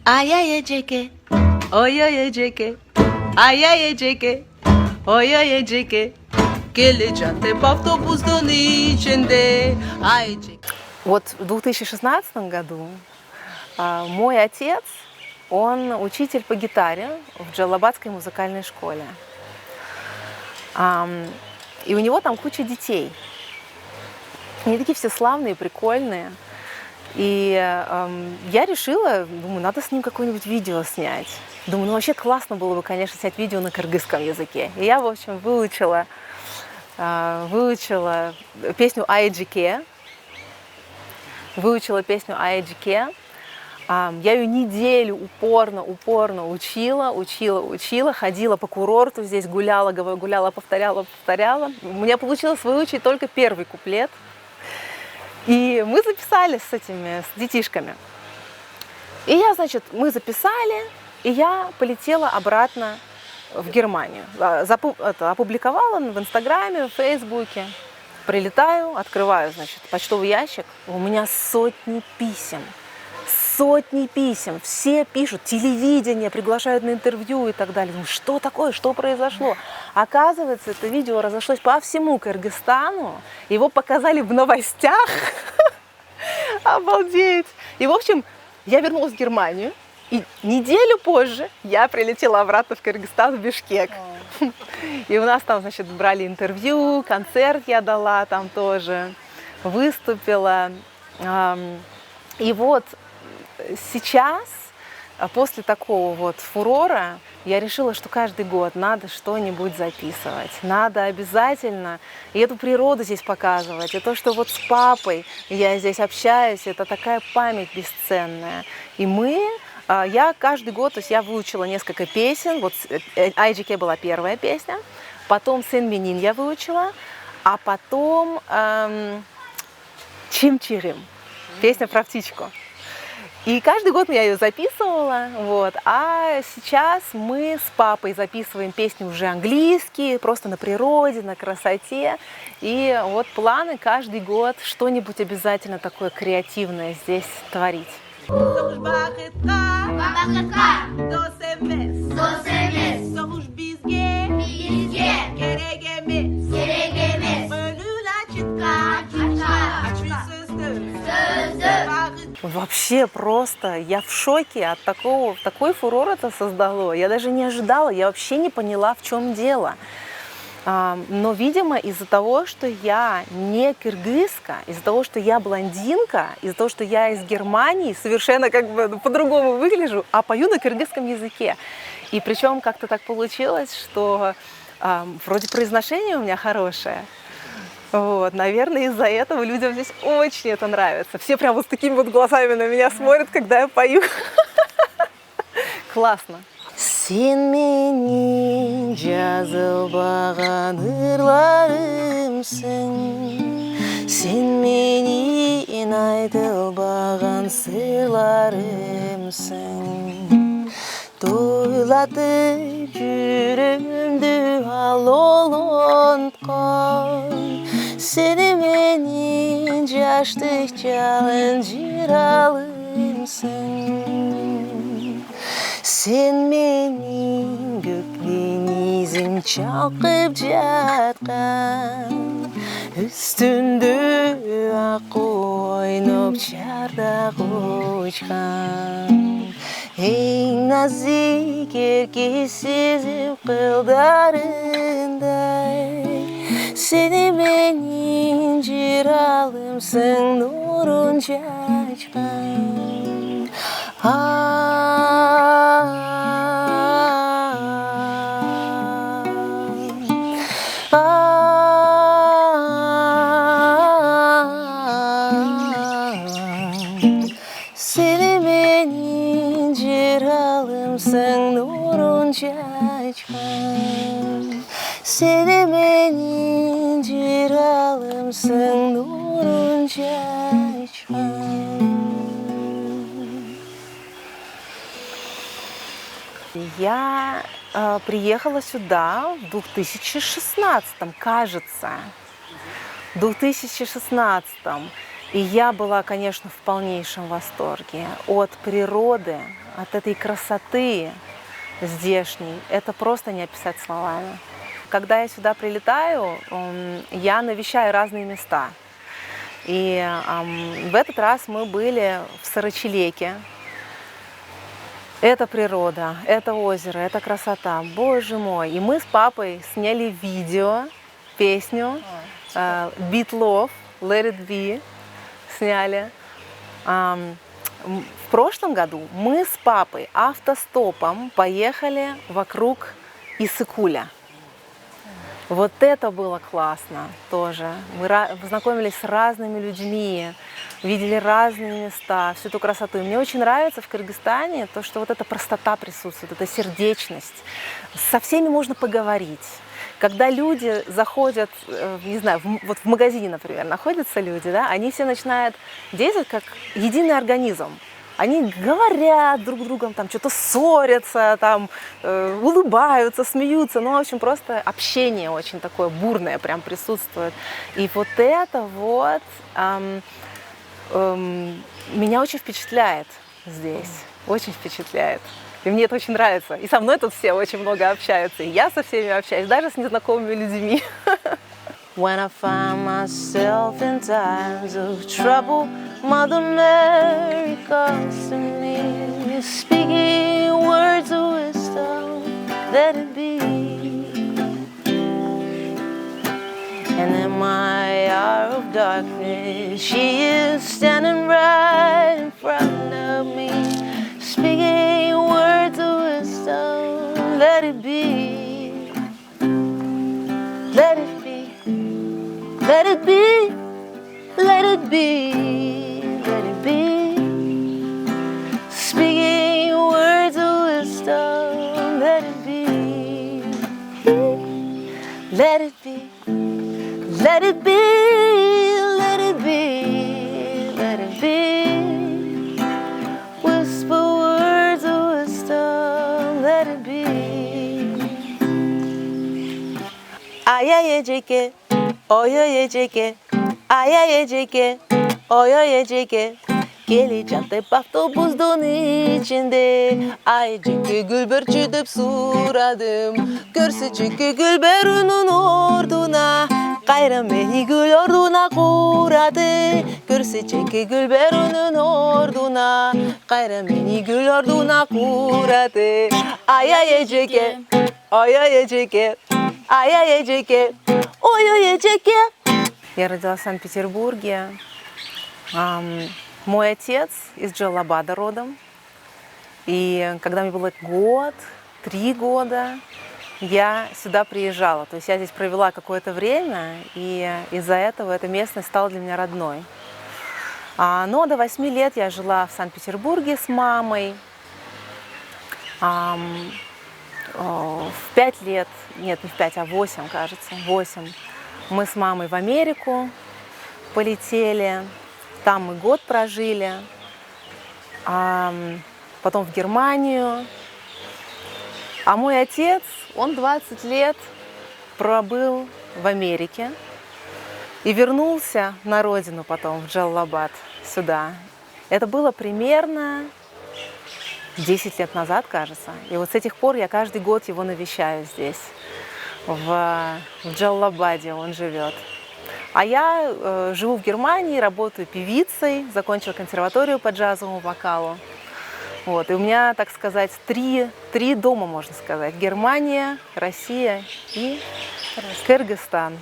Ай-яй-яй-джеке, ой-ой-яй-джеке, ай-яй-яй-джеке, ой-ой-яй-джеке. Келечате по автобусу ниченде, ай-джеке. Вот в 2016 году мой отец, он учитель по гитаре в Джалалабадской музыкальной школе. И у него там куча детей. Они такие все славные, прикольные. И я решила, думаю, надо с ним какое-нибудь видео снять. Думаю, ну вообще классно было бы, конечно, снять видео на кыргызском языке. И я, в общем, выучила песню «Айджике». Я ее неделю упорно учила, ходила по курорту здесь, гуляла, повторяла. У меня получилось выучить только первый куплет. И мы записали с детишками. И мы записали, и я полетела обратно в Германию. Опубликовала в Инстаграме, в Фейсбуке. Прилетаю, открываю, почтовый ящик. У меня сотни писем. Все пишут, телевидение, приглашают на интервью и так далее. Думаю, что такое, что произошло? Оказывается, это видео разошлось по всему Кыргызстану. Его показали в новостях. Обалдеть! И, в общем, я вернулась в Германию. И неделю позже я прилетела обратно в Кыргызстан, в Бишкек. И у нас там, брали интервью, концерт я дала там тоже, выступила. И вот сейчас, после такого вот фурора, я решила, что каждый год надо что-нибудь записывать. Надо обязательно и эту природу здесь показывать. И то, что вот с папой я здесь общаюсь, это такая память бесценная. И я каждый год, то есть я выучила несколько песен. Вот «Айджике» была первая песня, потом «Сен Менин» я выучила, а потом «Чим-чирим», песня про птичку. И каждый год я ее записывала, а сейчас мы с папой записываем песни уже английские, просто на природе, на красоте. И вот планы каждый год что-нибудь обязательно такое креативное здесь творить. Вообще просто я в шоке от такой фурор это создало. Я даже не ожидала, я вообще не поняла, в чем дело. Но, видимо, из-за того, что я не кыргызка, из-за того, что я блондинка, из-за того, что я из Германии, совершенно по-другому выгляжу, а пою на кыргызском языке. И причем как-то так получилось, что вроде произношение у меня хорошее. Наверное, из-за этого людям здесь очень это нравится. Все прям вот с такими вот глазами на меня смотрят, когда я пою. Классно. Сен менин жазылбаган ырларымсың, сен менин айтылбаган сырларымсың. Тойлатып жүрөгүмдү ал олонткон, сени менин жаштык жалын жыралымсың. Сен менин көк деңизим чалкып жаткан, үстүндө акку ойноп чардак учкан. Эң назик эрке сезим кылдарындай, сени менин жыралымсың, нурун чачкан. Сени менин жыралымсың, нурун чачкан. Сени менин жыралымсың, нурун чачкан. Я приехала сюда в 2016, кажется, в 2016. И я была, конечно, в полнейшем восторге от природы, от этой красоты здешней. Это просто не описать словами. Когда я сюда прилетаю, я навещаю разные места. И в этот раз мы были в Сарачелеке. Это природа, это озеро, это красота, боже мой. И мы с папой сняли видео, песню Beat Love, Let It Be сняли. В прошлом году мы с папой автостопом поехали вокруг Иссык-Куля. Вот это было классно тоже. Мы познакомились с разными людьми, видели разные места, всю эту красоту. И мне очень нравится в Кыргызстане то, что вот эта простота присутствует, эта сердечность. Со всеми можно поговорить. Когда люди заходят, не знаю, вот в магазине, например, находятся люди, да, они все начинают действовать как единый организм. Они говорят друг с другом, там что-то ссорятся, там улыбаются, смеются. Ну, в общем, просто общение очень такое бурное прям присутствует. И вот это вот меня очень впечатляет здесь, очень впечатляет. И мне это очень нравится. И со мной тут все очень много общаются. И я со всеми общаюсь, даже с незнакомыми людьми. When I find myself in times of trouble, Mother Mary comes to me, speaking words of wisdom, let it be. And in my hour of darkness, she is standing right in front of me, speaking words of wisdom, let it be, let it be, let it be, let it be, let it be, speaking words of wisdom, let it be, let it be, let it be, let it be, let it be, whisper words of wisdom, let it be. Ай-яй-яй-джеке, ой-ой-яй-джеке, ай-яй-яй-джеке, ой-ой-яй-джеке. Келе жатып автобустун ичинде, ай жеке гүлбөрчү деп сурадым. Көрсө жеке гүлбөрүнүн ордуна, кайра мени гүл ордуна курады. Көрсө жеке гүлбөрүнүн ордуна, кайра мени гүл ордуна курады. Ай-яй-яй жеке, ой-ой-яй жеке, ай-яй-яй жеке, ой-ой-яй жеке. Я родилась в Санкт-Петербурге. Мой отец из Джалалабада родом. И когда мне было год, 3 года, я сюда приезжала. То есть я здесь провела какое-то время, и из-за этого эта местность стала для меня родной. Но до 8 лет я жила в Санкт-Петербурге с мамой. В 5 лет, нет, не в 5, а 8, кажется, 8, мы с мамой в Америку полетели. Там мы год прожили, потом в Германию. А мой отец, он 20 лет пробыл в Америке и вернулся на родину потом, в Джалалабад, сюда. Это было примерно 10 лет назад, кажется. И вот с этих пор я каждый год его навещаю здесь, в Джалалабаде он живет. А я живу в Германии, работаю певицей, закончила консерваторию по джазовому вокалу. Вот, и у меня, так сказать, три дома, можно сказать. Германия, Россия и Кыргызстан.